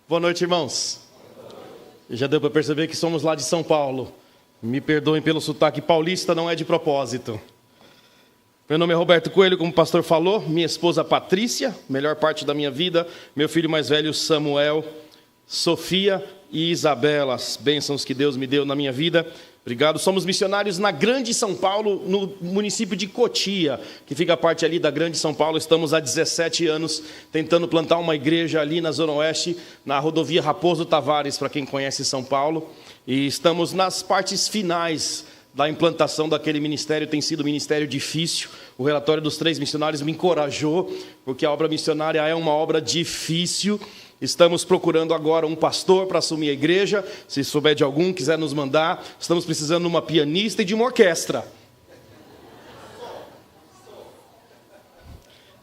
Boa noite, irmãos. Já deu para perceber que somos lá de São Paulo. Me perdoem pelo sotaque paulista, não é de propósito. Meu nome é Roberto Coelho, como o pastor falou. Minha esposa Patrícia, melhor parte da minha vida. Meu filho mais velho Samuel, Sofia e Isabela. As bênçãos que Deus me deu na minha vida. Obrigado. Somos missionários na Grande São Paulo, no município de Cotia, que fica a parte ali da Grande São Paulo. Estamos há 17 anos tentando plantar uma igreja ali na Zona Oeste, na rodovia Raposo Tavares, para quem conhece São Paulo. E estamos nas partes finais da implantação daquele ministério. Tem sido um ministério difícil. O relatório dos 3 missionários me encorajou, porque a obra missionária é uma obra difícil. Estamos procurando agora um pastor para assumir a igreja. Se souber de algum, quiser nos mandar. Estamos precisando de uma pianista e de uma orquestra.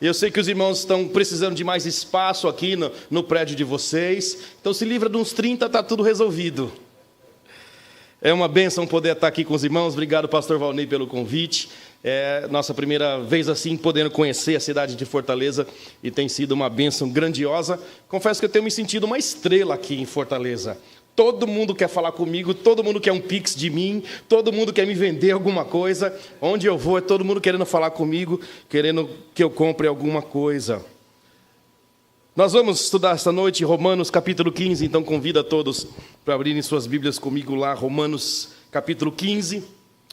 Eu sei que os irmãos estão precisando de mais espaço aqui no prédio de vocês. Então se livra de uns 30, está tudo resolvido. É uma bênção poder estar aqui com os irmãos. Obrigado, pastor Valnei, pelo convite. É nossa primeira vez assim, podendo conhecer a cidade de Fortaleza, e tem sido uma bênção grandiosa. Confesso que eu tenho me sentido uma estrela aqui em Fortaleza. Todo mundo quer falar comigo, todo mundo quer um pix de mim, todo mundo quer me vender alguma coisa. Onde eu vou, é todo mundo querendo falar comigo, querendo que eu compre alguma coisa. Nós vamos estudar esta noite Romanos capítulo 15, então convido a todos para abrirem suas Bíblias comigo lá, Romanos capítulo 15.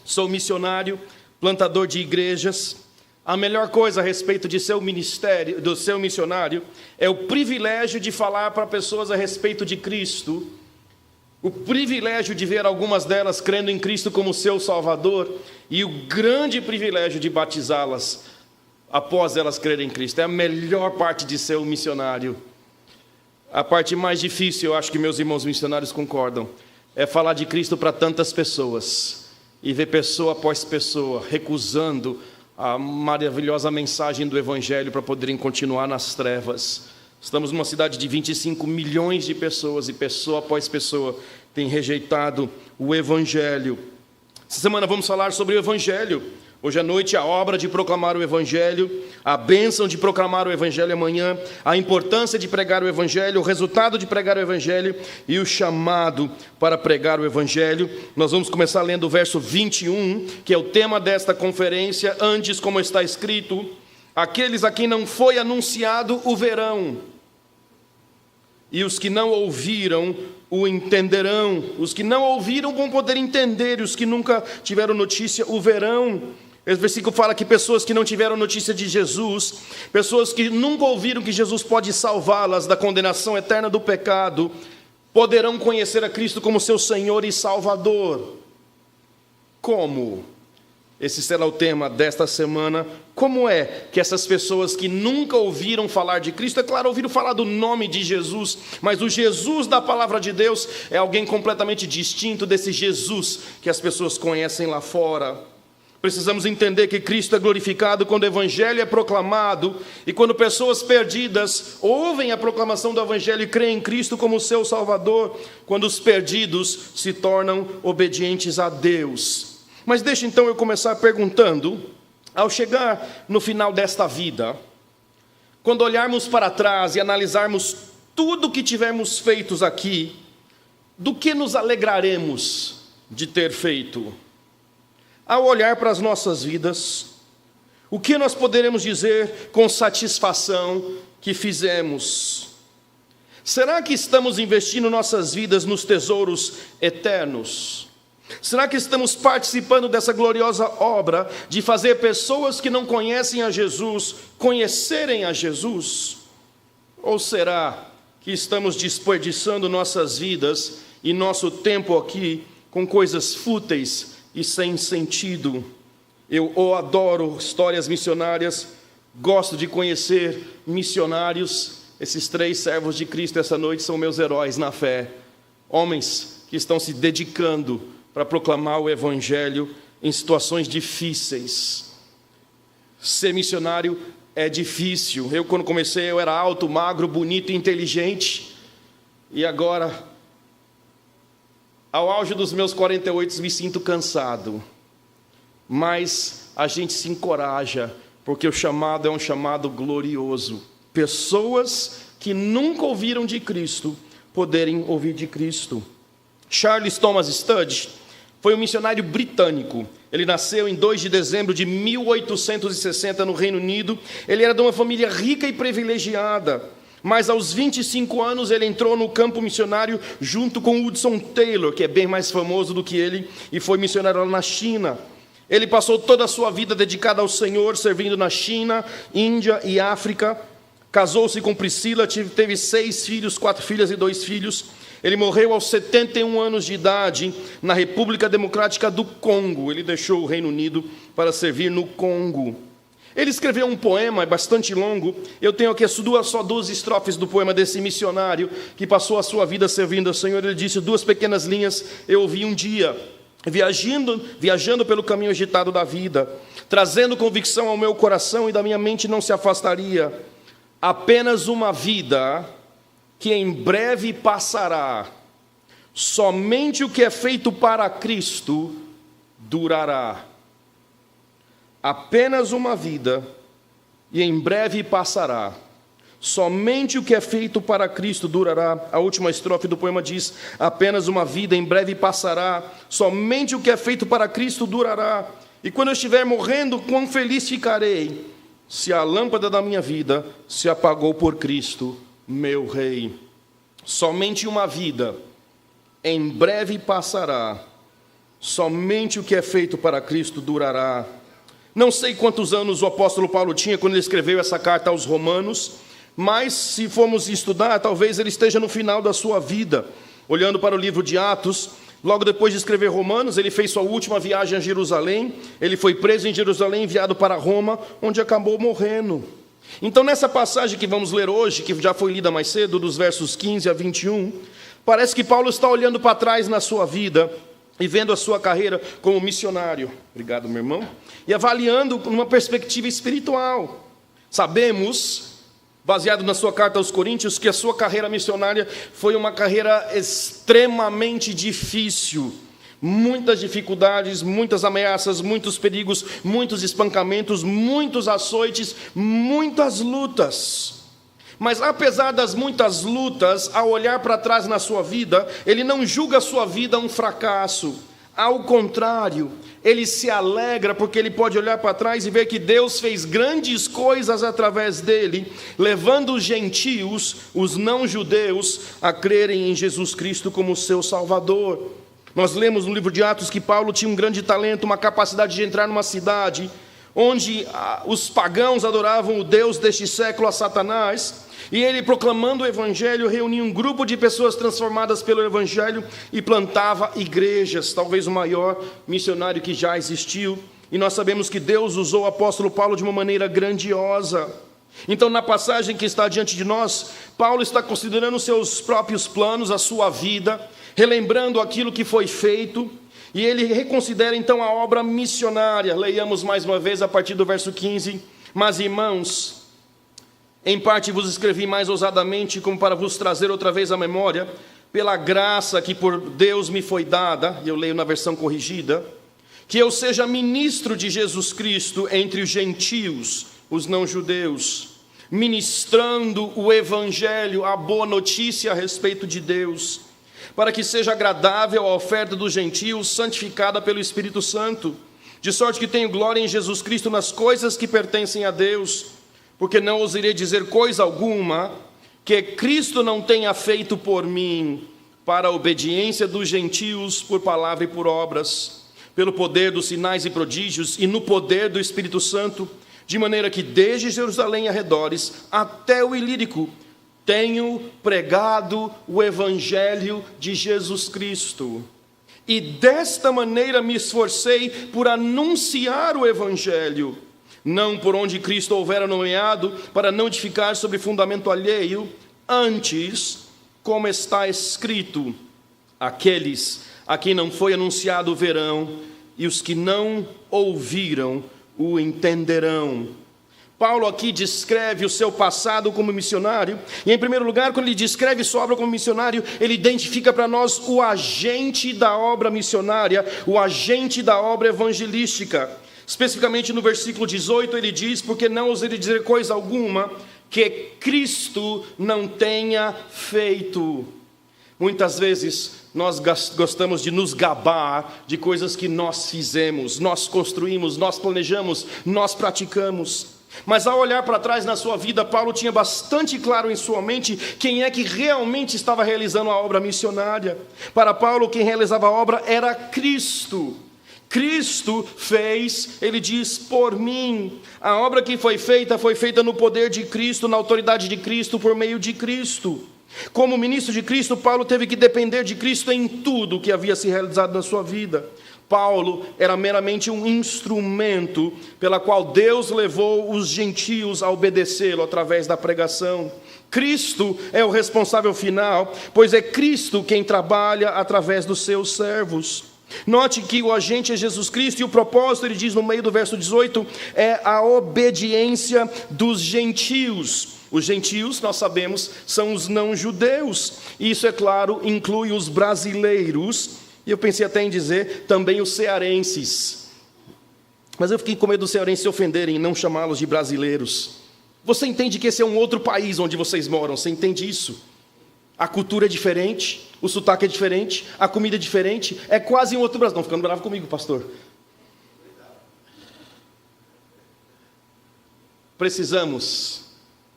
Sou missionário, plantador de igrejas. A melhor coisa a respeito de seu ministério, do seu missionário, é o privilégio de falar para pessoas a respeito de Cristo, o privilégio de ver algumas delas crendo em Cristo como seu Salvador, e o grande privilégio de batizá-las após elas crerem em Cristo. É a melhor parte de ser um missionário. A parte mais difícil, eu acho que meus irmãos missionários concordam, é falar de Cristo para tantas pessoas e ver pessoa após pessoa recusando a maravilhosa mensagem do Evangelho para poderem continuar nas trevas. Estamos numa cidade de 25 milhões de pessoas e pessoa após pessoa tem rejeitado o Evangelho. Essa semana vamos falar sobre o Evangelho. Hoje à noite, a obra de proclamar o Evangelho, a bênção de proclamar o Evangelho amanhã, a importância de pregar o Evangelho, o resultado de pregar o Evangelho e o chamado para pregar o Evangelho. Nós vamos começar lendo o verso 21, que é o tema desta conferência. Antes, como está escrito, aqueles a quem não foi anunciado o verão, e os que não ouviram o entenderão. Os que não ouviram vão poder entender, e os que nunca tiveram notícia o verão. Esse versículo fala que pessoas que não tiveram notícia de Jesus, pessoas que nunca ouviram que Jesus pode salvá-las da condenação eterna do pecado, poderão conhecer a Cristo como seu Senhor e Salvador. Como? Esse será o tema desta semana. Como é que essas pessoas que nunca ouviram falar de Cristo, é claro, ouviram falar do nome de Jesus, mas o Jesus da palavra de Deus é alguém completamente distinto desse Jesus que as pessoas conhecem lá fora. Precisamos entender que Cristo é glorificado quando o Evangelho é proclamado e quando pessoas perdidas ouvem a proclamação do Evangelho e creem em Cristo como seu Salvador, quando os perdidos se tornam obedientes a Deus. Mas deixa então eu começar perguntando, ao chegar no final desta vida, quando olharmos para trás e analisarmos tudo o que tivermos feito aqui, do que nos alegraremos de ter feito? Ao olhar para as nossas vidas, o que nós poderemos dizer com satisfação que fizemos? Será que estamos investindo nossas vidas nos tesouros eternos? Será que estamos participando dessa gloriosa obra de fazer pessoas que não conhecem a Jesus conhecerem a Jesus? Ou será que estamos desperdiçando nossas vidas e nosso tempo aqui com coisas fúteis e sem sentido? Eu adoro histórias missionárias, gosto de conhecer missionários. Esses 3 servos de Cristo essa noite são meus heróis na fé. Homens que estão se dedicando para proclamar o Evangelho em situações difíceis. Ser missionário é difícil. Eu, quando comecei, eu era alto, magro, bonito e inteligente. E agora, ao auge dos meus 48, me sinto cansado. Mas a gente se encoraja, porque o chamado é um chamado glorioso. Pessoas que nunca ouviram de Cristo poderem ouvir de Cristo. Charles Thomas Studd foi um missionário britânico. Ele nasceu em 2 de dezembro de 1860 no Reino Unido. Ele era de uma família rica e privilegiada, mas aos 25 anos ele entrou no campo missionário junto com Hudson Taylor, que é bem mais famoso do que ele, e foi missionário lá na China. Ele passou toda a sua vida dedicada ao Senhor, servindo na China, Índia e África. Casou-se com Priscila, teve 6 filhos, 4 filhas e 2 filhos. Ele morreu aos 71 anos de idade na República Democrática do Congo. Ele deixou o Reino Unido para servir no Congo. Ele escreveu um poema, é bastante longo. Eu tenho aqui só 12 estrofes do poema desse missionário que passou a sua vida servindo ao Senhor. Ele disse 2 pequenas linhas: eu ouvi um dia, viajando pelo caminho agitado da vida, trazendo convicção ao meu coração e da minha mente não se afastaria. Apenas uma vida que em breve passará. Somente o que é feito para Cristo durará. Apenas uma vida e em breve passará. Somente o que é feito para Cristo durará. A última estrofe do poema diz: apenas uma vida em breve passará. Somente o que é feito para Cristo durará. E quando eu estiver morrendo, quão feliz ficarei, se a lâmpada da minha vida se apagou por Cristo, meu Rei. Somente uma vida em breve passará. Somente o que é feito para Cristo durará. Não sei quantos anos o apóstolo Paulo tinha quando ele escreveu essa carta aos Romanos, mas se formos estudar, talvez ele esteja no final da sua vida. Olhando para o livro de Atos, logo depois de escrever Romanos, ele fez sua última viagem a Jerusalém. Ele foi preso em Jerusalém, enviado para Roma, onde acabou morrendo. Então, nessa passagem que vamos ler hoje, que já foi lida mais cedo, dos versos 15 a 21, parece que Paulo está olhando para trás na sua vida e vendo a sua carreira como missionário. Obrigado, meu irmão. E avaliando numa perspectiva espiritual. Sabemos, baseado na sua carta aos Coríntios, que a sua carreira missionária foi uma carreira extremamente difícil. Muitas dificuldades, muitas ameaças, muitos perigos, muitos espancamentos, muitos açoites, muitas lutas. Mas apesar das muitas lutas, ao olhar para trás na sua vida, ele não julga a sua vida um fracasso. Ao contrário, ele se alegra porque ele pode olhar para trás e ver que Deus fez grandes coisas através dele, levando os gentios, os não-judeus, a crerem em Jesus Cristo como seu Salvador. Nós lemos no livro de Atos que Paulo tinha um grande talento, uma capacidade de entrar numa cidade onde os pagãos adoravam o Deus deste século, a Satanás, e ele, proclamando o Evangelho, reunia um grupo de pessoas transformadas pelo Evangelho e plantava igrejas, talvez o maior missionário que já existiu. E nós sabemos que Deus usou o apóstolo Paulo de uma maneira grandiosa. Então, na passagem que está diante de nós, Paulo está considerando os seus próprios planos, a sua vida, relembrando aquilo que foi feito, e ele reconsidera então a obra missionária. Leiamos mais uma vez a partir do verso 15: mas, irmãos, em parte vos escrevi mais ousadamente, como para vos trazer outra vez à memória, pela graça que por Deus me foi dada, e eu leio na versão corrigida, que eu seja ministro de Jesus Cristo entre os gentios, os não-judeus, ministrando o Evangelho, a boa notícia a respeito de Deus, para que seja agradável a oferta dos gentios, santificada pelo Espírito Santo, de sorte que tenho glória em Jesus Cristo nas coisas que pertencem a Deus, porque não ousaria dizer coisa alguma que Cristo não tenha feito por mim, para a obediência dos gentios por palavra e por obras, pelo poder dos sinais e prodígios e no poder do Espírito Santo, de maneira que desde Jerusalém arredores até o Ilírico tenho pregado o Evangelho de Jesus Cristo. E desta maneira me esforcei por anunciar o Evangelho, não por onde Cristo houvera nomeado, para não edificar sobre fundamento alheio, antes, como está escrito: aqueles a quem não foi anunciado verão, e os que não ouviram o entenderão. Paulo aqui descreve o seu passado como missionário, e em primeiro lugar, quando ele descreve sua obra como missionário, ele identifica para nós o agente da obra missionária, o agente da obra evangelística. Especificamente no versículo 18 ele diz: porque não ousaria dizer coisa alguma que Cristo não tenha feito. Muitas vezes nós gostamos de nos gabar de coisas que nós fizemos, nós construímos, nós planejamos, nós praticamos. Mas ao olhar para trás na sua vida, Paulo tinha bastante claro em sua mente quem é que realmente estava realizando a obra missionária. Para Paulo, quem realizava a obra era Cristo. Cristo fez, ele diz, por mim. A obra que foi feita no poder de Cristo, na autoridade de Cristo, por meio de Cristo. Como ministro de Cristo, Paulo teve que depender de Cristo em tudo que havia se realizado na sua vida. Paulo era meramente um instrumento pela qual Deus levou os gentios a obedecê-lo através da pregação. Cristo é o responsável final, pois é Cristo quem trabalha através dos seus servos. Note que o agente é Jesus Cristo e o propósito, ele diz no meio do verso 18, é a obediência dos gentios. Os gentios, nós sabemos, são os não-judeus. Isso, é claro, inclui os brasileiros. E eu pensei até em dizer também os cearenses. Mas eu fiquei com medo dos cearenses se ofenderem e não chamá-los de brasileiros. Você entende que esse é um outro país onde vocês moram? Você entende isso? A cultura é diferente, o sotaque é diferente, a comida é diferente. É quase um outro Brasil. Não, ficando bravo comigo, pastor. Precisamos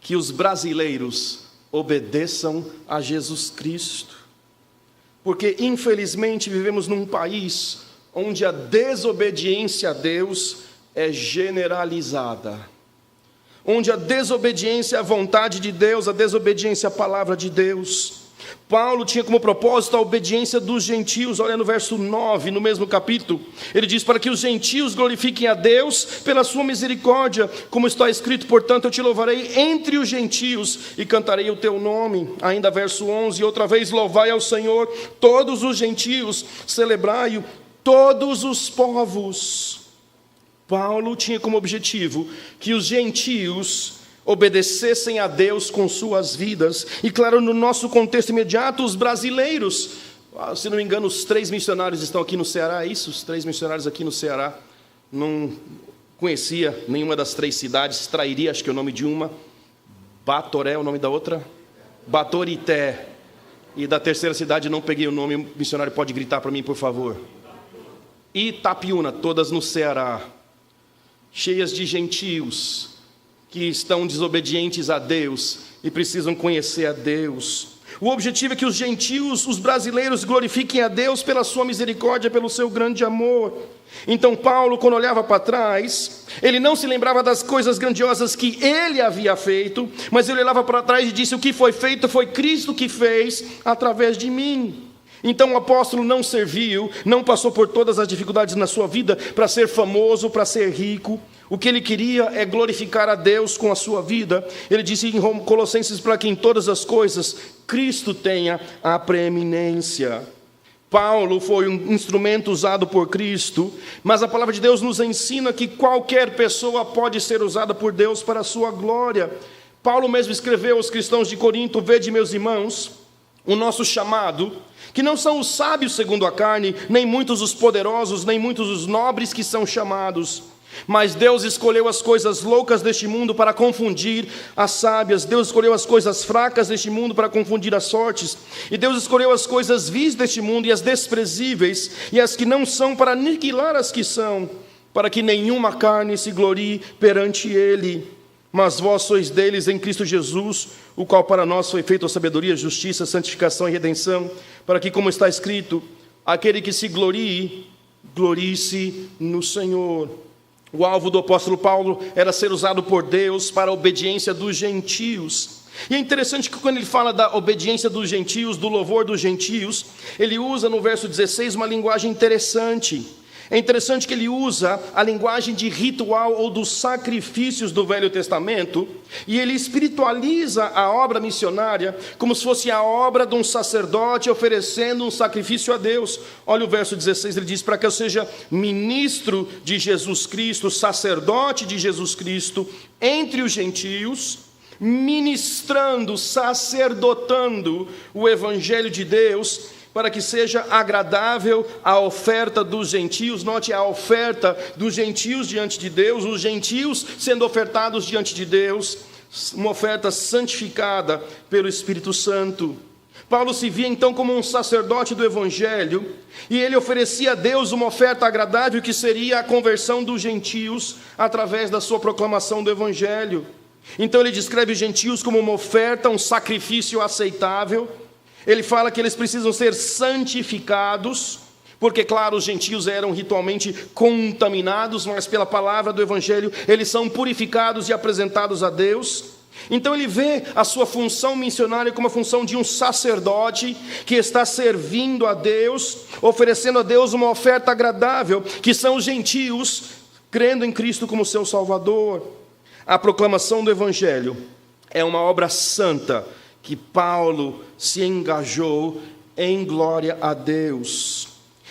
que os brasileiros obedeçam a Jesus Cristo. Porque, infelizmente, vivemos num país onde a desobediência a Deus é generalizada. Onde a desobediência à vontade de Deus, a desobediência à palavra de Deus. Paulo tinha como propósito a obediência dos gentios. Olha no verso 9, no mesmo capítulo. Ele diz, para que os gentios glorifiquem a Deus pela sua misericórdia. Como está escrito, portanto, eu te louvarei entre os gentios e cantarei o teu nome. Ainda verso 11, outra vez, louvai ao Senhor todos os gentios, celebrai-o todos os povos. Paulo tinha como objetivo que os gentios obedecessem a Deus com suas vidas. E claro, no nosso contexto imediato, os brasileiros, se não me engano, os 3 missionários estão aqui no Ceará, é isso? Os 3 missionários aqui no Ceará. Não conhecia nenhuma das 3 cidades, Trairi, acho que é o nome de uma, Batoré é o nome da outra, Batorité, e da terceira cidade não peguei o nome, o missionário pode gritar para mim, por favor. Itapiúna, todas no Ceará, cheias de gentios, que estão desobedientes a Deus e precisam conhecer a Deus. O objetivo é que os gentios, os brasileiros, glorifiquem a Deus pela sua misericórdia, pelo seu grande amor. Então Paulo, quando olhava para trás, ele não se lembrava das coisas grandiosas que ele havia feito, mas ele olhava para trás e disse, o que foi feito foi Cristo que fez através de mim. Então o apóstolo não serviu, não passou por todas as dificuldades na sua vida para ser famoso, para ser rico. O que ele queria é glorificar a Deus com a sua vida. Ele disse em Colossenses, para que em todas as coisas Cristo tenha a preeminência. Paulo foi um instrumento usado por Cristo, mas a palavra de Deus nos ensina que qualquer pessoa pode ser usada por Deus para a sua glória. Paulo mesmo escreveu aos cristãos de Corinto, vede, meus irmãos, o nosso chamado, que não são os sábios segundo a carne, nem muitos os poderosos, nem muitos os nobres que são chamados, mas Deus escolheu as coisas loucas deste mundo para confundir as sábias. Deus escolheu as coisas fracas deste mundo para confundir as fortes. E Deus escolheu as coisas vis deste mundo e as desprezíveis e as que não são para aniquilar as que são, para que nenhuma carne se glorie perante Ele. Mas vós sois deles em Cristo Jesus, o qual para nós foi feito a sabedoria, justiça, santificação e redenção, para que, como está escrito, aquele que se glorie, glorie-se no Senhor. O alvo do apóstolo Paulo era ser usado por Deus para a obediência dos gentios. E é interessante que quando ele fala da obediência dos gentios, do louvor dos gentios, ele usa no verso 16 uma linguagem interessante. É interessante que ele usa a linguagem de ritual ou dos sacrifícios do Velho Testamento, e ele espiritualiza a obra missionária como se fosse a obra de um sacerdote oferecendo um sacrifício a Deus. Olha o verso 16, ele diz, para que eu seja ministro de Jesus Cristo, sacerdote de Jesus Cristo, entre os gentios, ministrando, sacerdotando o Evangelho de Deus, para que seja agradável a oferta dos gentios. Note a oferta dos gentios diante de Deus, os gentios sendo ofertados diante de Deus, uma oferta santificada pelo Espírito Santo. Paulo se via então como um sacerdote do Evangelho, e ele oferecia a Deus uma oferta agradável que seria a conversão dos gentios através da sua proclamação do Evangelho. Então ele descreve os gentios como uma oferta, um sacrifício aceitável. Ele fala que eles precisam ser santificados, porque claro, os gentios eram ritualmente contaminados, mas pela palavra do Evangelho eles são purificados e apresentados a Deus. Então ele vê a sua função missionária como a função de um sacerdote que está servindo a Deus, oferecendo a Deus uma oferta agradável, que são os gentios, crendo em Cristo como seu Salvador. A proclamação do Evangelho é uma obra santa que Paulo se engajou em glória a Deus.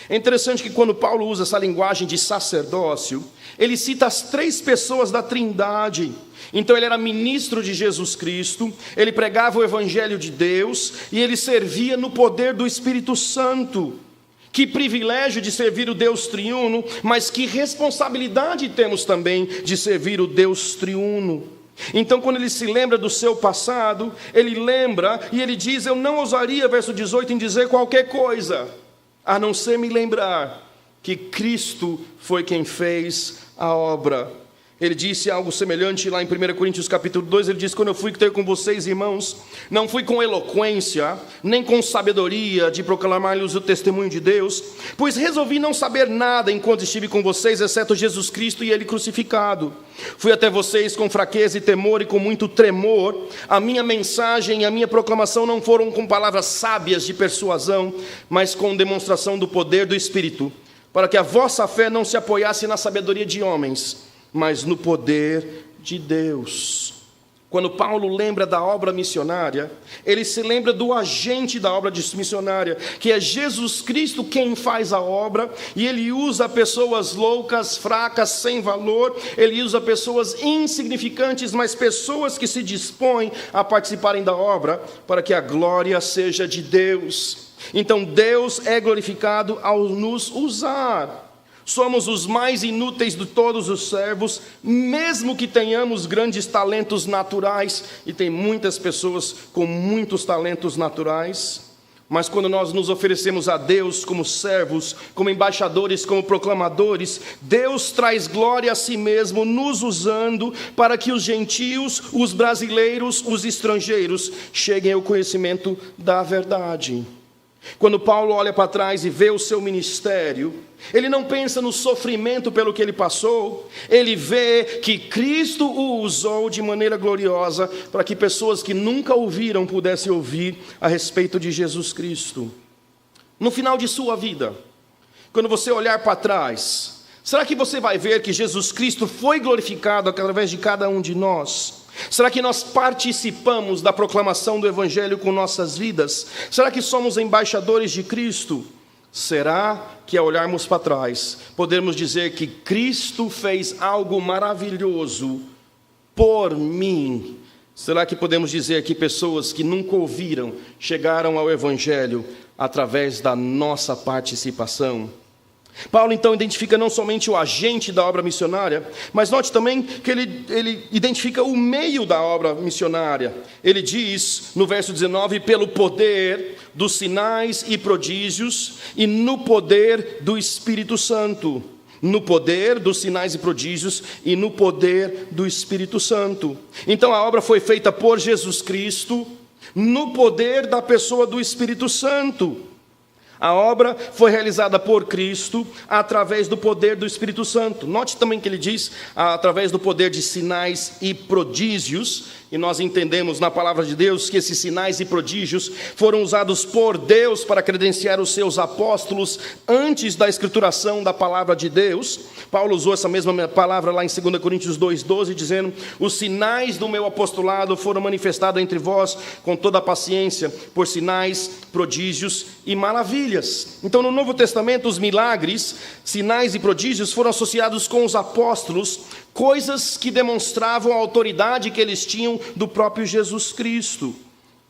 É interessante que quando Paulo usa essa linguagem de sacerdócio, ele cita as 3 pessoas da Trindade. Então ele era ministro de Jesus Cristo, ele pregava o Evangelho de Deus e ele servia no poder do Espírito Santo. Que privilégio de servir o Deus triuno, mas que responsabilidade temos também de servir o Deus triuno. Então quando ele se lembra do seu passado, ele lembra e ele diz: eu não ousaria, verso 18, em dizer qualquer coisa, a não ser me lembrar que Cristo foi quem fez a obra. Ele disse algo semelhante lá em 1 Coríntios capítulo 2, ele diz: quando eu fui ter com vocês, irmãos, não fui com eloquência, nem com sabedoria de proclamar-lhes o testemunho de Deus, pois resolvi não saber nada enquanto estive com vocês, exceto Jesus Cristo e Ele crucificado. Fui até vocês com fraqueza e temor e com muito tremor. A minha mensagem e a minha proclamação não foram com palavras sábias de persuasão, mas com demonstração do poder do Espírito, para que a vossa fé não se apoiasse na sabedoria de homens, mas no poder de Deus. Quando Paulo lembra da obra missionária, ele se lembra do agente da obra missionária, que é Jesus Cristo quem faz a obra, e ele usa pessoas loucas, fracas, sem valor, ele usa pessoas insignificantes, mas pessoas que se dispõem a participarem da obra, para que a glória seja de Deus. Então Deus é glorificado ao nos usar. Somos os mais inúteis de todos os servos, mesmo que tenhamos grandes talentos naturais, e tem muitas pessoas com muitos talentos naturais, mas quando nós nos oferecemos a Deus como servos, como embaixadores, como proclamadores, Deus traz glória a si mesmo, nos usando para que os gentios, os brasileiros, os estrangeiros cheguem ao conhecimento da verdade. Quando Paulo olha para trás e vê o seu ministério, ele não pensa no sofrimento pelo que ele passou, ele vê que Cristo o usou de maneira gloriosa para que pessoas que nunca ouviram pudessem ouvir a respeito de Jesus Cristo. No final de sua vida, quando você olhar para trás, será que você vai ver que Jesus Cristo foi glorificado através de cada um de nós? Será que nós participamos da proclamação do Evangelho com nossas vidas? Será que somos embaixadores de Cristo? Será que ao olharmos para trás, podemos dizer que Cristo fez algo maravilhoso por mim? Será que podemos dizer que pessoas que nunca ouviram chegaram ao Evangelho através da nossa participação? Paulo então identifica não somente o agente da obra missionária, mas note também que ele identifica o meio da obra missionária. Ele diz no verso 19: pelo poder dos sinais e prodígios e no poder do Espírito Santo. No poder dos sinais e prodígios e no poder do Espírito Santo. Então a obra foi feita por Jesus Cristo, no poder da pessoa do Espírito Santo. A obra foi realizada por Cristo através do poder do Espírito Santo. Note também que ele diz através do poder de sinais e prodígios. E nós entendemos na palavra de Deus que esses sinais e prodígios foram usados por Deus para credenciar os seus apóstolos antes da escrituração da palavra de Deus. Paulo usou essa mesma palavra lá em 2 Coríntios 2,12, dizendo: os sinais do meu apostolado foram manifestados entre vós com toda a paciência, por sinais, prodígios e maravilhas. Então no Novo Testamento os milagres, sinais e prodígios foram associados com os apóstolos, coisas que demonstravam a autoridade que eles tinham do próprio Jesus Cristo.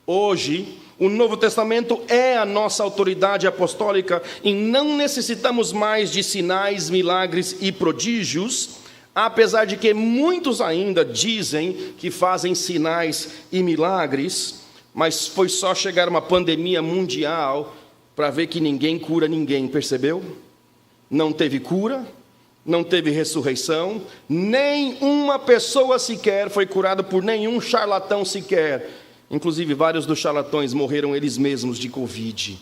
Hoje, o Novo Testamento é a nossa autoridade apostólica e não necessitamos mais de sinais, milagres e prodígios, apesar de que muitos ainda dizem que fazem sinais e milagres. mas foi só chegar uma pandemia mundial para ver que ninguém cura ninguém, percebeu? Não teve cura, não teve ressurreição, nem uma pessoa sequer foi curada por nenhum charlatão sequer. Inclusive, vários dos charlatões morreram eles mesmos de Covid.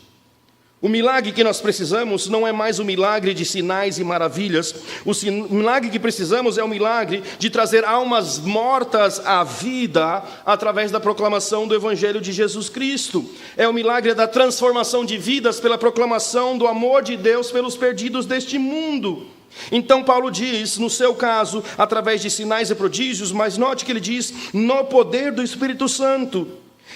O milagre que nós precisamos não é mais o milagre de sinais e maravilhas. O milagre que precisamos é o milagre de trazer almas mortas à vida através da proclamação do Evangelho de Jesus Cristo. É o milagre da transformação de vidas pela proclamação do amor de Deus pelos perdidos deste mundo. Então Paulo diz, no seu caso, através de sinais e prodígios, mas note que ele diz, no poder do Espírito Santo.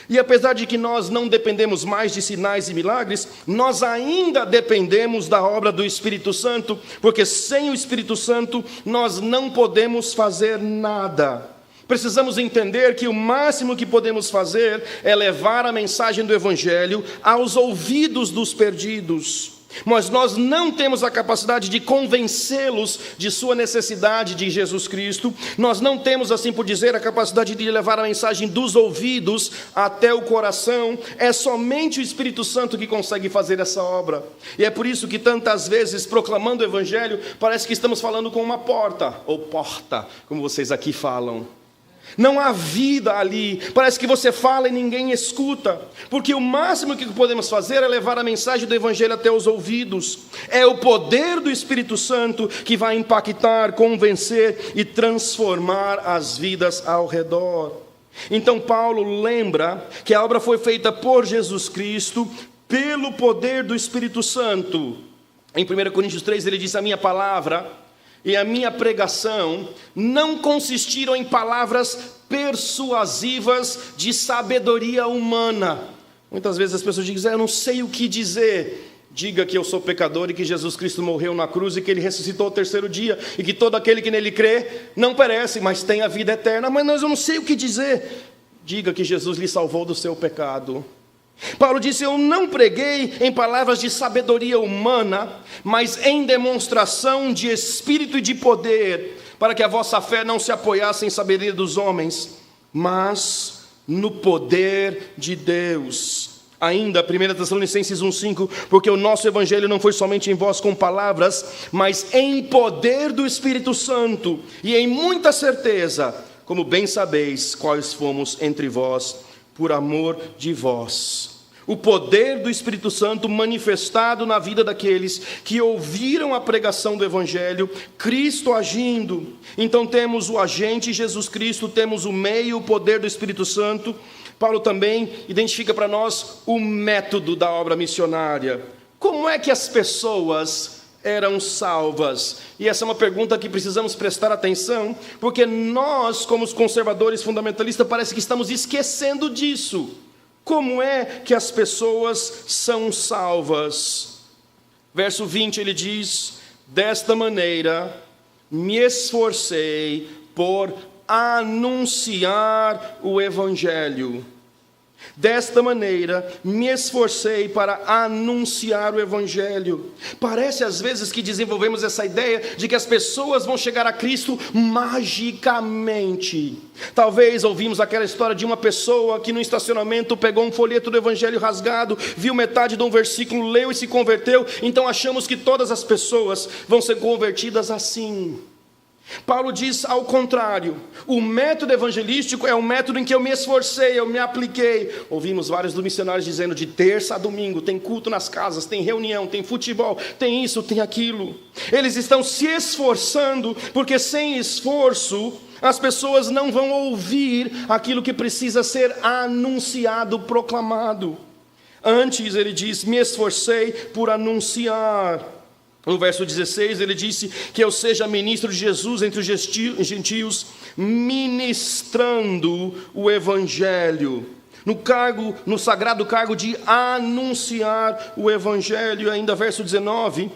E apesar de que nós não dependemos mais de sinais e milagres, nós ainda dependemos da obra do Espírito Santo, porque sem o Espírito Santo nós não podemos fazer nada. Precisamos entender que o máximo que podemos fazer é levar a mensagem do Evangelho aos ouvidos dos perdidos. Mas nós não temos a capacidade de convencê-los de sua necessidade de Jesus Cristo. Nós não temos, assim por dizer, a capacidade de levar a mensagem dos ouvidos até o coração. É somente o Espírito Santo que consegue fazer essa obra. E é por isso que tantas vezes, proclamando o Evangelho, parece que estamos falando com uma porta, ou porta, como vocês aqui falam. Não há vida ali, parece que você fala e ninguém escuta, porque o máximo que podemos fazer é levar a mensagem do Evangelho até os ouvidos. É o poder do Espírito Santo que vai impactar, convencer e transformar as vidas ao redor. Então Paulo lembra que a obra foi feita por Jesus Cristo, pelo poder do Espírito Santo. Em 1 Coríntios 3 ele diz, a minha palavra e a minha pregação não consistiram em palavras persuasivas de sabedoria humana. Muitas vezes as pessoas dizem, eu não sei o que dizer. Diga que eu sou pecador e que Jesus Cristo morreu na cruz e que Ele ressuscitou ao terceiro dia e que todo aquele que nele crê não perece, mas tem a vida eterna. Mas eu não sei o que dizer. Diga que Jesus lhe salvou do seu pecado. Paulo disse, eu não preguei em palavras de sabedoria humana, mas em demonstração de espírito e de poder, para que a vossa fé não se apoiasse em sabedoria dos homens, mas no poder de Deus. Ainda, 1 Tessalonicenses 1,5, porque o nosso evangelho não foi somente em vós com palavras, mas em poder do Espírito Santo, e em muita certeza, como bem sabeis, quais fomos entre vós, por amor de vós. O poder do Espírito Santo manifestado na vida daqueles que ouviram a pregação do Evangelho, Cristo agindo. Então temos o agente Jesus Cristo, temos o meio, o poder do Espírito Santo. Paulo também identifica para nós o método da obra missionária. Como é que as pessoas eram salvas? E essa é uma pergunta que precisamos prestar atenção, porque nós, como os conservadores fundamentalistas, parece que estamos esquecendo disso. Como é que as pessoas são salvas? Verso 20 ele diz, desta maneira me esforcei por anunciar o Evangelho. Desta maneira, me esforcei para anunciar o Evangelho. Parece às vezes que desenvolvemos essa ideia de que as pessoas vão chegar a Cristo magicamente. Talvez ouvimos aquela história de uma pessoa que no estacionamento pegou um folheto do Evangelho rasgado, viu metade de um versículo, leu e se converteu, então achamos que todas as pessoas vão ser convertidas assim. Paulo diz ao contrário, o método evangelístico é um método em que eu me esforcei, eu me apliquei. Ouvimos vários dos missionários dizendo de terça a domingo, tem culto nas casas, tem reunião, tem futebol, tem isso, tem aquilo. Eles estão se esforçando, porque sem esforço as pessoas não vão ouvir aquilo que precisa ser anunciado, proclamado. Antes ele diz, me esforcei por anunciar. No verso 16, ele disse que eu seja ministro de Jesus entre os gentios, ministrando o Evangelho. No sagrado cargo de anunciar o Evangelho. Ainda verso 19,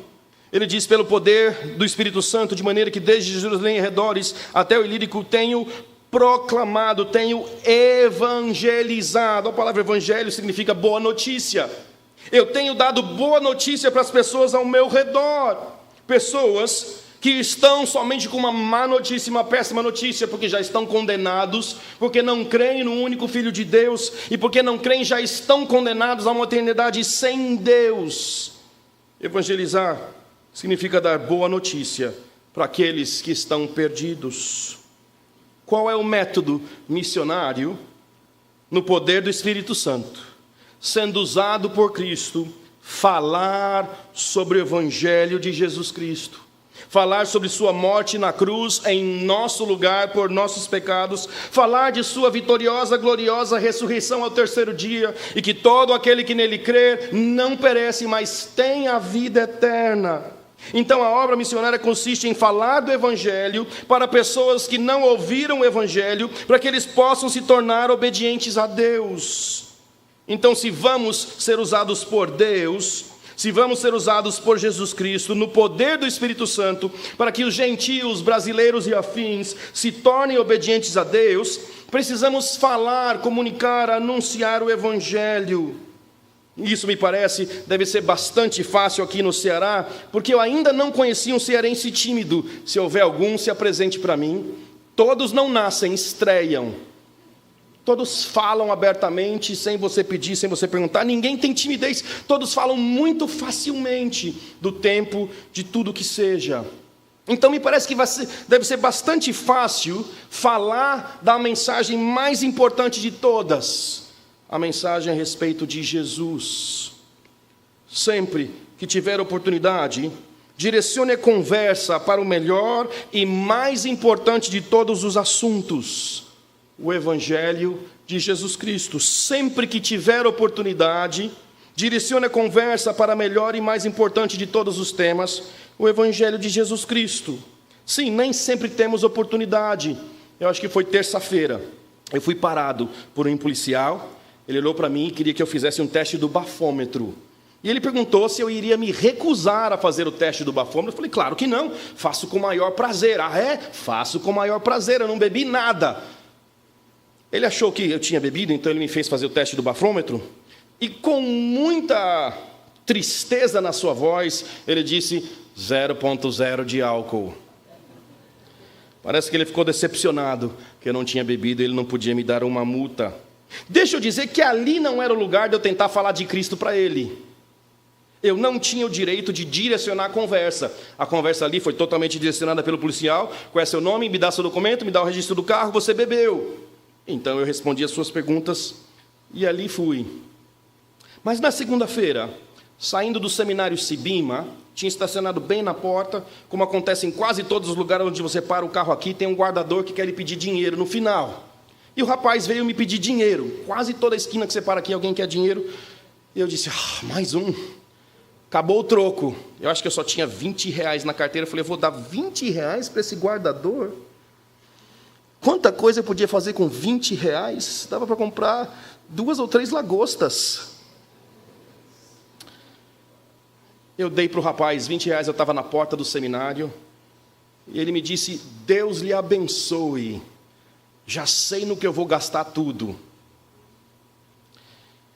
ele diz, pelo poder do Espírito Santo, de maneira que desde Jerusalém e arredores até o Ilírico tenho proclamado, tenho evangelizado. A palavra evangelho significa boa notícia. Eu tenho dado boa notícia para as pessoas ao meu redor. Pessoas que estão somente com uma má notícia, uma péssima notícia, porque já estão condenados, porque não creem no único Filho de Deus, e porque não creem já estão condenados a uma eternidade sem Deus. Evangelizar significa dar boa notícia para aqueles que estão perdidos. Qual é o método missionário? No poder do Espírito Santo, sendo usado por Cristo, falar sobre o Evangelho de Jesus Cristo, falar sobre sua morte na cruz em nosso lugar por nossos pecados, falar de sua vitoriosa, gloriosa ressurreição ao terceiro dia, e que todo aquele que nele crer não perece, mas tem a vida eterna. Então a obra missionária consiste em falar do Evangelho para pessoas que não ouviram o Evangelho, para que eles possam se tornar obedientes a Deus. Então, se vamos ser usados por Deus, se vamos ser usados por Jesus Cristo, no poder do Espírito Santo, para que os gentios, brasileiros e afins se tornem obedientes a Deus, precisamos falar, comunicar, anunciar o Evangelho. Isso me parece deve ser bastante fácil aqui no Ceará, porque eu ainda não conheci um cearense tímido. Se houver algum, se apresente para mim. Todos não nascem, estreiam. Todos falam abertamente, sem você pedir, sem você perguntar. Ninguém tem timidez. Todos falam muito facilmente do tempo, de tudo que seja. Então me parece que deve ser bastante fácil falar da mensagem mais importante de todas, a mensagem a respeito de Jesus. Sempre que tiver oportunidade, direcione a conversa para o melhor e mais importante de todos os assuntos, o Evangelho de Jesus Cristo. Sempre que tiver oportunidade, direcione a conversa para a melhor e mais importante de todos os temas, o Evangelho de Jesus Cristo. Sim, nem sempre temos oportunidade. Eu acho que foi terça-feira, eu fui parado por um policial. Ele olhou para mim e queria que eu fizesse um teste do bafômetro. E ele perguntou se eu iria me recusar a fazer o teste do bafômetro. Eu falei, claro que não, faço com o maior prazer. Ah, é? Faço com o maior prazer, eu não bebi nada. Ele achou que eu tinha bebido, então ele me fez fazer o teste do bafômetro. E com muita tristeza na sua voz, ele disse, 0,0 de álcool. Parece que ele ficou decepcionado, que eu não tinha bebido e ele não podia me dar uma multa. Deixa eu dizer que ali não era o lugar de eu tentar falar de Cristo para ele. Eu não tinha o direito de direcionar a conversa. A conversa ali foi totalmente direcionada pelo policial. Qual é seu nome? Me dá seu documento, me dá o registro do carro, você bebeu. Então eu respondi as suas perguntas e ali fui. Mas na segunda-feira, saindo do seminário Sibima, tinha estacionado bem na porta, como acontece em quase todos os lugares onde você para o carro aqui, tem um guardador que quer lhe pedir dinheiro no final. E o rapaz veio me pedir dinheiro. Quase toda esquina que você para aqui, alguém quer dinheiro. E eu disse, mais um. Acabou o troco. Eu acho que eu só tinha R$20 na carteira. Eu falei, eu vou dar R$20 para esse guardador? Quanta coisa eu podia fazer com R$20? Dava para comprar 2 ou 3 lagostas. Eu dei para o rapaz R$20, eu estava na porta do seminário. E ele me disse, Deus lhe abençoe. Já sei no que eu vou gastar tudo.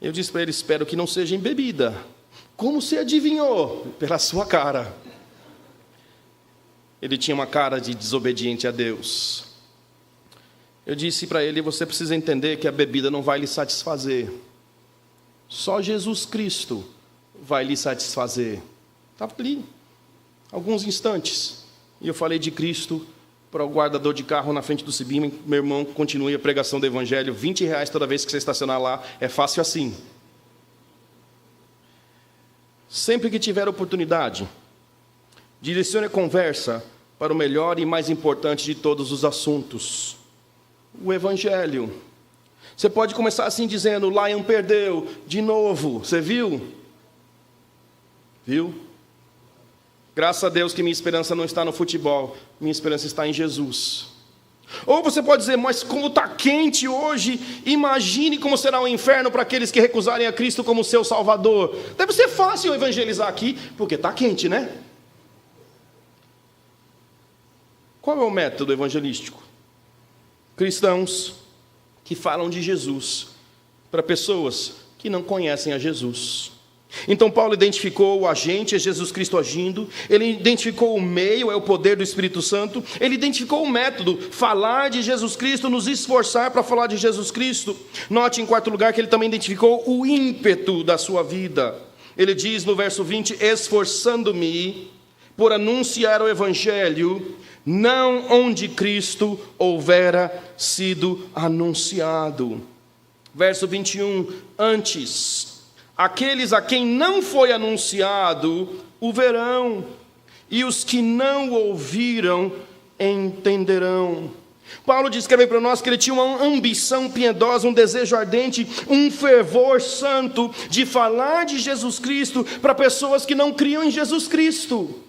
Eu disse para ele, espero que não seja em bebida. Como você adivinhou? Pela sua cara. Ele tinha uma cara de desobediente a Deus. Eu disse para ele, você precisa entender que a bebida não vai lhe satisfazer. Só Jesus Cristo vai lhe satisfazer. Estava ali, alguns instantes. E eu falei de Cristo para o guardador de carro na frente do Sibima. Meu irmão, continue a pregação do Evangelho. R$20 toda vez que você estacionar lá. É fácil assim. Sempre que tiver oportunidade, direcione a conversa para o melhor e mais importante de todos os assuntos, o Evangelho. Você pode começar assim dizendo, o Lion perdeu, de novo, você viu? Viu? Graças a Deus que minha esperança não está no futebol, minha esperança está em Jesus. Ou você pode dizer, mas como está quente hoje, imagine como será o inferno para aqueles que recusarem a Cristo como seu Salvador. Deve ser fácil evangelizar aqui, porque está quente, né? Qual é o método evangelístico? Cristãos que falam de Jesus para pessoas que não conhecem a Jesus. Então Paulo identificou o agente, é Jesus Cristo agindo, ele identificou o meio, é o poder do Espírito Santo, ele identificou o método, falar de Jesus Cristo, nos esforçar para falar de Jesus Cristo. Note em quarto lugar que ele também identificou o ímpeto da sua vida. Ele diz no verso 20, esforçando-me por anunciar o Evangelho, não onde Cristo houvera sido anunciado. Verso 21, antes, aqueles a quem não foi anunciado o verão, e os que não o ouviram entenderão. Paulo descreve para nós que ele tinha uma ambição piedosa, um desejo ardente, um fervor santo de falar de Jesus Cristo para pessoas que não criam em Jesus Cristo.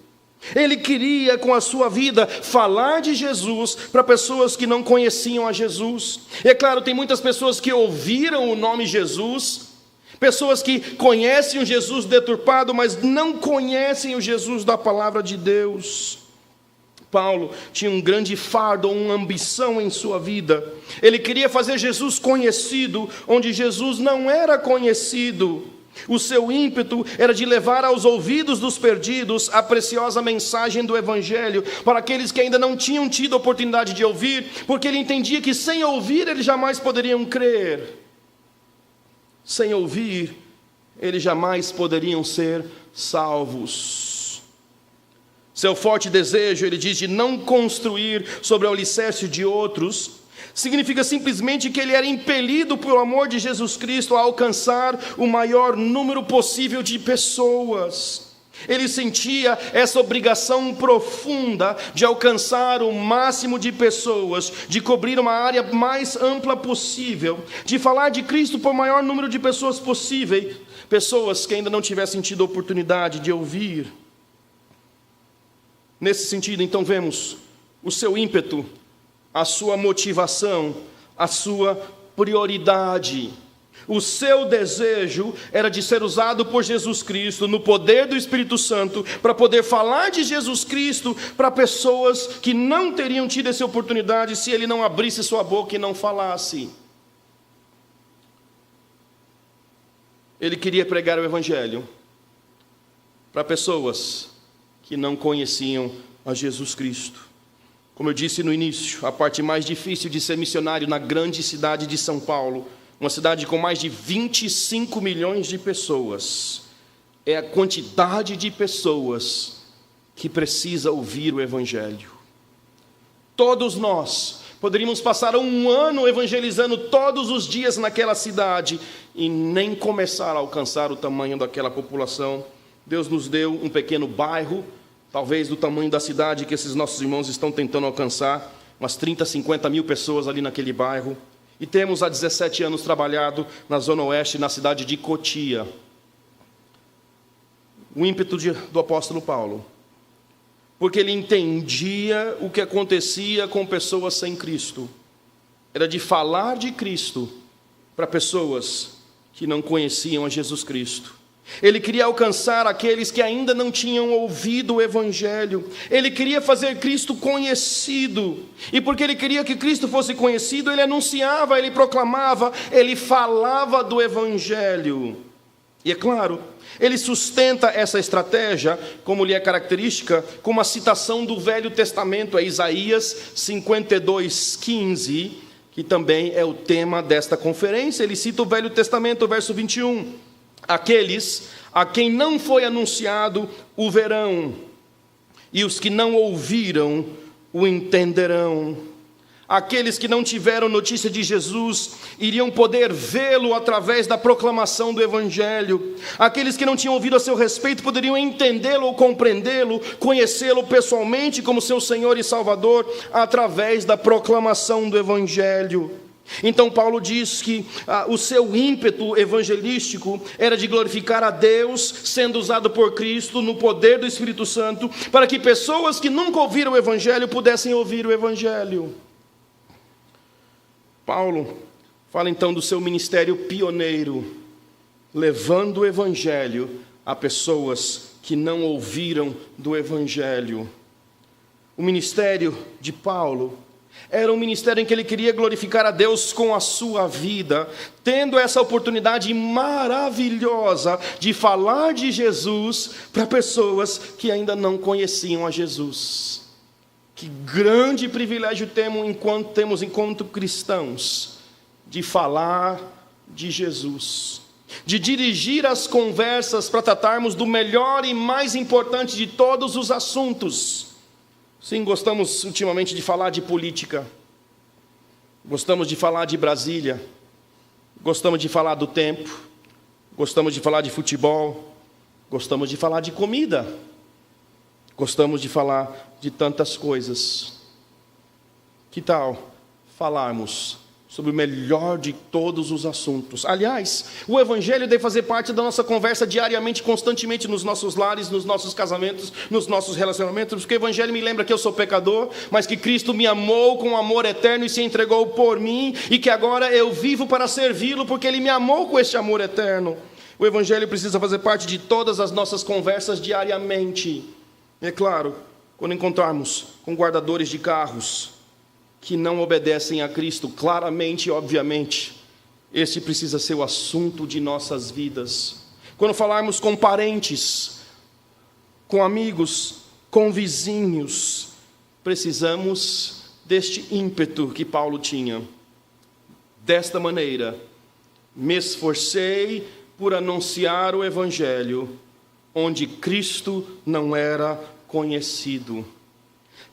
Ele queria, com a sua vida, falar de Jesus para pessoas que não conheciam a Jesus. E é claro, tem muitas pessoas que ouviram o nome Jesus, pessoas que conhecem o Jesus deturpado, mas não conhecem o Jesus da palavra de Deus. Paulo tinha um grande fardo, uma ambição em sua vida. Ele queria fazer Jesus conhecido, onde Jesus não era conhecido. O seu ímpeto era de levar aos ouvidos dos perdidos a preciosa mensagem do Evangelho, para aqueles que ainda não tinham tido a oportunidade de ouvir, porque ele entendia que sem ouvir eles jamais poderiam crer. Sem ouvir, eles jamais poderiam ser salvos. Seu forte desejo, ele diz, de não construir sobre o alicerce de outros, significa simplesmente que ele era impelido pelo amor de Jesus Cristo a alcançar o maior número possível de pessoas. Ele sentia essa obrigação profunda de alcançar o máximo de pessoas, de cobrir uma área mais ampla possível, de falar de Cristo para o maior número de pessoas possível, pessoas que ainda não tivessem tido a oportunidade de ouvir. Nesse sentido, então, vemos o seu ímpeto, a sua motivação, a sua prioridade. O seu desejo era de ser usado por Jesus Cristo, no poder do Espírito Santo, para poder falar de Jesus Cristo para pessoas que não teriam tido essa oportunidade se ele não abrisse sua boca e não falasse. Ele queria pregar o Evangelho para pessoas que não conheciam a Jesus Cristo. Como eu disse no início, a parte mais difícil de ser missionário na grande cidade de São Paulo, uma cidade com mais de 25 milhões de pessoas, é a quantidade de pessoas que precisa ouvir o Evangelho. Todos nós poderíamos passar um ano evangelizando todos os dias naquela cidade e nem começar a alcançar o tamanho daquela população. Deus nos deu um pequeno bairro, talvez do tamanho da cidade que esses nossos irmãos estão tentando alcançar, umas 30, 50 mil pessoas ali naquele bairro. E temos há 17 anos trabalhado na Zona Oeste, na cidade de Cotia. O ímpeto do apóstolo Paulo, porque ele entendia o que acontecia com pessoas sem Cristo, era de falar de Cristo para pessoas que não conheciam a Jesus Cristo. Ele queria alcançar aqueles que ainda não tinham ouvido o Evangelho. Ele queria fazer Cristo conhecido. E porque ele queria que Cristo fosse conhecido, ele anunciava, ele proclamava, ele falava do Evangelho. E é claro, ele sustenta essa estratégia, como lhe é característica, com uma citação do Velho Testamento, é Isaías 52:15, que também é o tema desta conferência. Ele cita o Velho Testamento, verso 21. Aqueles a quem não foi anunciado o verão, e os que não ouviram o entenderão. Aqueles que não tiveram notícia de Jesus iriam poder vê-lo através da proclamação do Evangelho. Aqueles que não tinham ouvido a seu respeito poderiam entendê-lo ou compreendê-lo, conhecê-lo pessoalmente como seu Senhor e Salvador, através da proclamação do Evangelho. Então Paulo diz que o seu ímpeto evangelístico era de glorificar a Deus, sendo usado por Cristo no poder do Espírito Santo, para que pessoas que nunca ouviram o Evangelho pudessem ouvir o Evangelho. Paulo fala então do seu ministério pioneiro, levando o Evangelho a pessoas que não ouviram do Evangelho. O ministério de Paulo Era um ministério em que ele queria glorificar a Deus com a sua vida, tendo essa oportunidade maravilhosa de falar de Jesus para pessoas que ainda não conheciam a Jesus. Que grande privilégio temos enquanto cristãos de falar de Jesus, de dirigir as conversas para tratarmos do melhor e mais importante de todos os assuntos. Sim, gostamos ultimamente de falar de política, gostamos de falar de Brasília, gostamos de falar do tempo, gostamos de falar de futebol, gostamos de falar de comida, gostamos de falar de tantas coisas. Que tal falarmos sobre o melhor de todos os assuntos? Aliás, o Evangelho deve fazer parte da nossa conversa diariamente, constantemente, nos nossos lares, nos nossos casamentos, nos nosos relacionamentos, porque o Evangelho me lembra que eu sou pecador, mas que Cristo me amou com amor eterno e se entregou por mim, e que agora eu vivo para servi-lo, porque Ele me amou com este amor eterno. O Evangelho precisa fazer parte de todas as nossas conversas diariamente. É claro, quando encontrarmos com guardadores de carros que não obedecem a Cristo, claramente e obviamente, este precisa ser o assunto de nossas vidas. Quando falarmos com parentes, com amigos, com vizinhos, precisamos deste ímpeto que Paulo tinha. Desta maneira, me esforcei por anunciar o Evangelho, onde Cristo não era conhecido.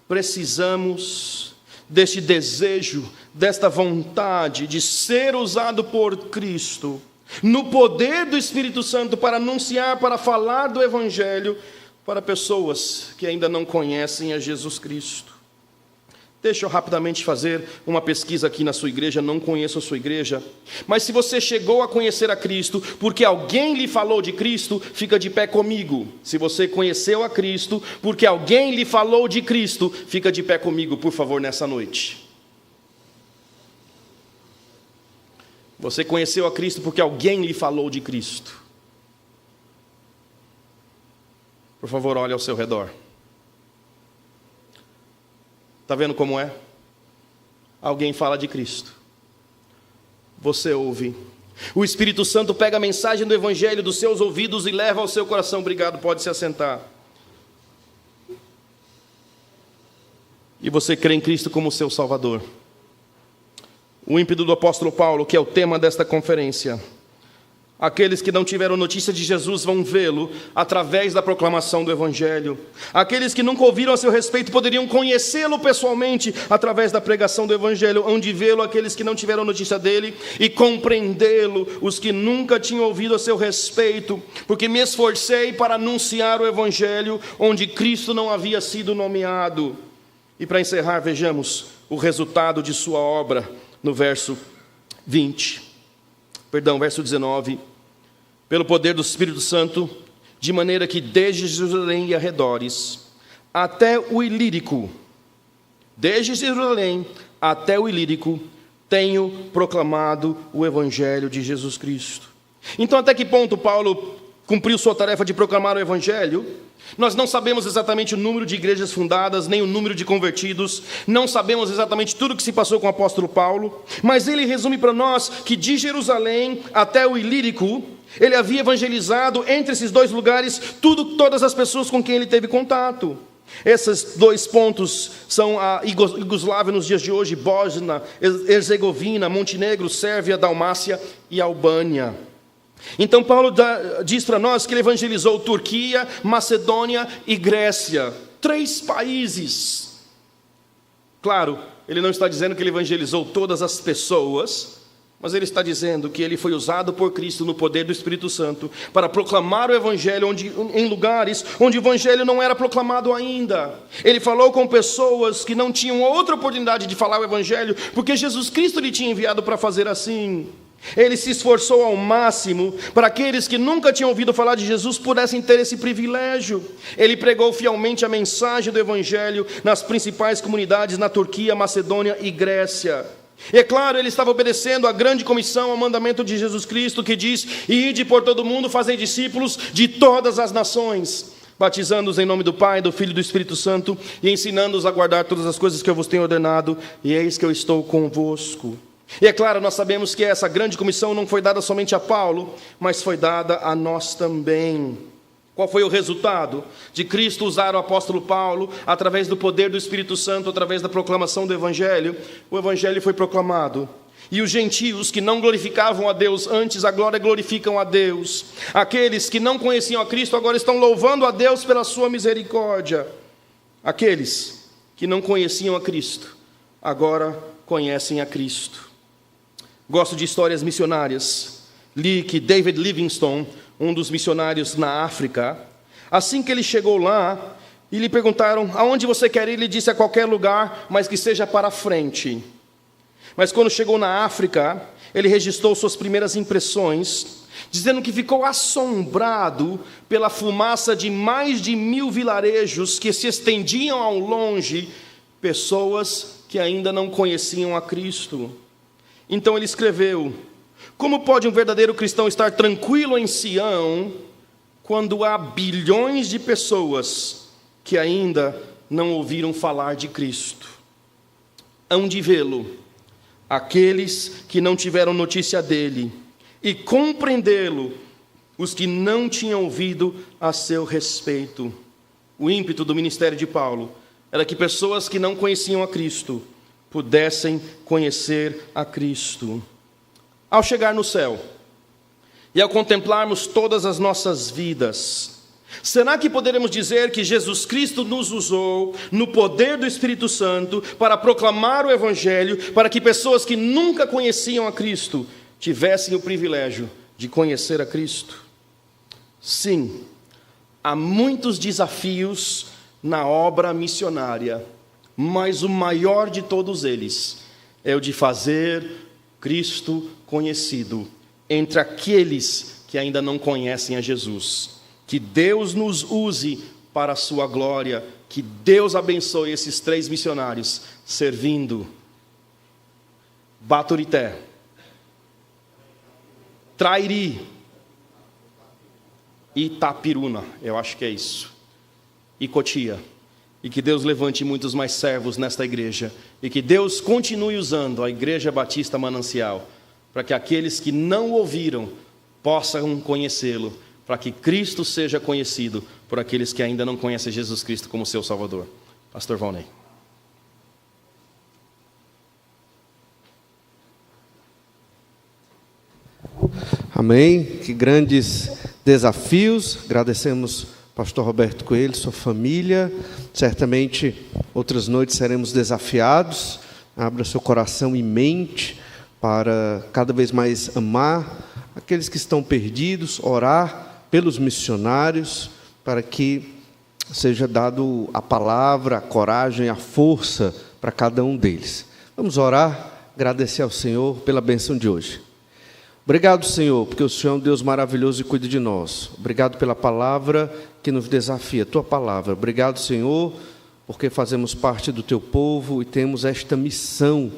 Precisamos deste desejo, desta vontade de ser usado por Cristo, no poder do Espírito Santo, para anunciar, para falar do Evangelho para pessoas que ainda não conhecem a Jesus Cristo. Deixa eu rapidamente fazer uma pesquisa aqui na sua igreja, não conheço a sua igreja, mas se você chegou a conhecer a Cristo porque alguém lhe falou de Cristo, fica de pé comigo. Se você conheceu a Cristo porque alguém lhe falou de Cristo, fica de pé comigo, por favor, nessa noite. Você conheceu a Cristo porque alguém lhe falou de Cristo. Por favor, olhe ao seu redor. Está vendo como é? Alguém fala de Cristo, você ouve, o Espírito Santo pega a mensagem do Evangelho dos seus ouvidos e leva ao seu coração. Obrigado, pode se assentar. E você crê em Cristo como seu Salvador. O ímpeto do apóstolo Paulo, que é o tema desta conferência: aqueles que não tiveram notícia de Jesus vão vê-lo através da proclamação do Evangelho. Aqueles que nunca ouviram a seu respeito poderiam conhecê-lo pessoalmente através da pregação do Evangelho. Hão de vê-lo aqueles que não tiveram notícia dele e compreendê-lo, os que nunca tinham ouvido a seu respeito, porque me esforcei para anunciar o Evangelho onde Cristo não havia sido nomeado. E para encerrar, vejamos o resultado de sua obra no verso 19. Pelo poder do Espírito Santo, de maneira que desde Jerusalém e arredores, até o Ilírico, tenho proclamado o Evangelho de Jesus Cristo. Então, até que ponto Paulo cumpriu sua tarefa de proclamar o Evangelho? Nós não sabemos exatamente o número de igrejas fundadas, nem o número de convertidos, não sabemos exatamente tudo o que se passou com o apóstolo Paulo, mas ele resume para nós que de Jerusalém até o Ilírico, ele havia evangelizado entre esses dois lugares todas as pessoas com quem ele teve contato. Esses dois pontos são a Iugoslávia nos dias de hoje, Bósnia, Herzegovina, Montenegro, Sérvia, Dalmácia e Albânia. Então Paulo diz para nós que ele evangelizou Turquia, Macedônia e Grécia, 3 países. Claro, ele não está dizendo que ele evangelizou todas as pessoas, mas ele está dizendo que ele foi usado por Cristo no poder do Espírito Santo para proclamar o Evangelho em lugares onde o Evangelho não era proclamado ainda. Ele falou com pessoas que não tinham outra oportunidade de falar o Evangelho, porque Jesus Cristo lhe tinha enviado para fazer assim. Ele se esforçou ao máximo para aqueles que nunca tinham ouvido falar de Jesus pudessem ter esse privilégio. Ele pregou fielmente a mensagem do Evangelho nas principais comunidades na Turquia, Macedônia e Grécia. E é claro, ele estava obedecendo à grande comissão, ao mandamento de Jesus Cristo, que diz: ide por todo mundo, fazei discípulos de todas as nações, batizando-os em nome do Pai, do Filho e do Espírito Santo, e ensinando-os a guardar todas as coisas que eu vos tenho ordenado, e eis que eu estou convosco. E é claro, nós sabemos que essa grande comissão não foi dada somente a Paulo, mas foi dada a nós também. Qual foi o resultado de Cristo usar o apóstolo Paulo, através do poder do Espírito Santo, através da proclamação do Evangelho? O Evangelho foi proclamado. E os gentios que não glorificavam a Deus antes, agora glorificam a Deus. Aqueles que não conheciam a Cristo, agora estão louvando a Deus pela sua misericórdia. Aqueles que não conheciam a Cristo, agora conhecem a Cristo. Gosto de histórias missionárias. Li que David Livingstone, um dos missionários na África, assim que ele chegou lá, e lhe perguntaram: aonde você quer ir? Ele disse: a qualquer lugar, mas que seja para frente. Mas quando chegou na África, ele registrou suas primeiras impressões, dizendo que ficou assombrado pela fumaça de mais de 1000 vilarejos que se estendiam ao longe, pessoas que ainda não conheciam a Cristo. Então ele escreveu: como pode um verdadeiro cristão estar tranquilo em Sião, quando há bilhões de pessoas que ainda não ouviram falar de Cristo? Hão de vê-lo aqueles que não tiveram notícia dele, e compreendê-lo os que não tinham ouvido a seu respeito. O ímpeto do ministério de Paulo era que pessoas que não conheciam a Cristo pudessem conhecer a Cristo. Ao chegar no céu e ao contemplarmos todas as nossas vidas, será que poderemos dizer que Jesus Cristo nos usou no poder do Espírito Santo para proclamar o Evangelho, para que pessoas que nunca conheciam a Cristo tivessem o privilégio de conhecer a Cristo? Sim, há muitos desafios na obra missionária, mas o maior de todos eles é o de fazer Cristo conhecido entre aqueles que ainda não conhecem a Jesus. Que Deus nos use para a sua glória, que Deus abençoe esses 3 missionários, servindo Baturité, Trairi e Itapiruna, eu acho que é isso, e Cotia. E que Deus levante muitos mais servos nesta igreja, e que Deus continue usando a Igreja Batista Manancial, para que aqueles que não ouviram possam conhecê-lo, para que Cristo seja conhecido por aqueles que ainda não conhecem Jesus Cristo como seu Salvador. Pastor Valnei. Amém. Que grandes desafios. Agradecemos pastor Roberto Coelho, sua família. Certamente outras noites seremos desafiados. Abra seu coração e mente para cada vez mais amar aqueles que estão perdidos, orar pelos missionários, para que seja dado a palavra, a coragem, a força para cada um deles. Vamos orar, agradecer ao Senhor pela bênção de hoje. Obrigado, Senhor, porque o Senhor é um Deus maravilhoso e cuida de nós. Obrigado pela palavra que nos desafia, a Tua palavra. Obrigado, Senhor, porque fazemos parte do Teu povo e temos esta missão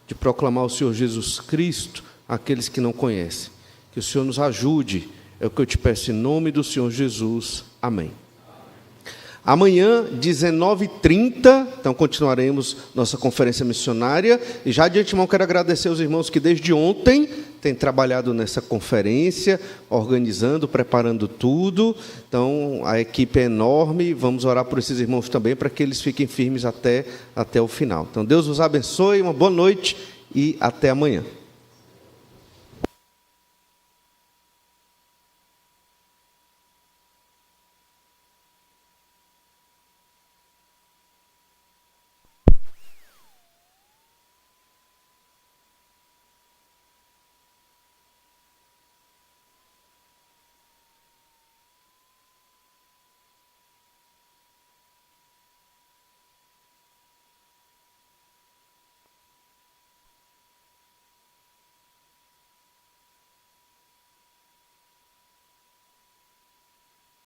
de proclamar o Senhor Jesus Cristo àqueles que não conhecem. Que o Senhor nos ajude. É o que eu te peço em nome do Senhor Jesus. Amém. Amanhã, 19h30, então continuaremos nossa conferência missionária. E já de antemão quero agradecer aos irmãos que desde ontem têm trabalhado nessa conferência, organizando, preparando tudo. Então, a equipe é enorme. Vamos orar por esses irmãos também, para que eles fiquem firmes até o final. Então, Deus os abençoe, uma boa noite e até amanhã.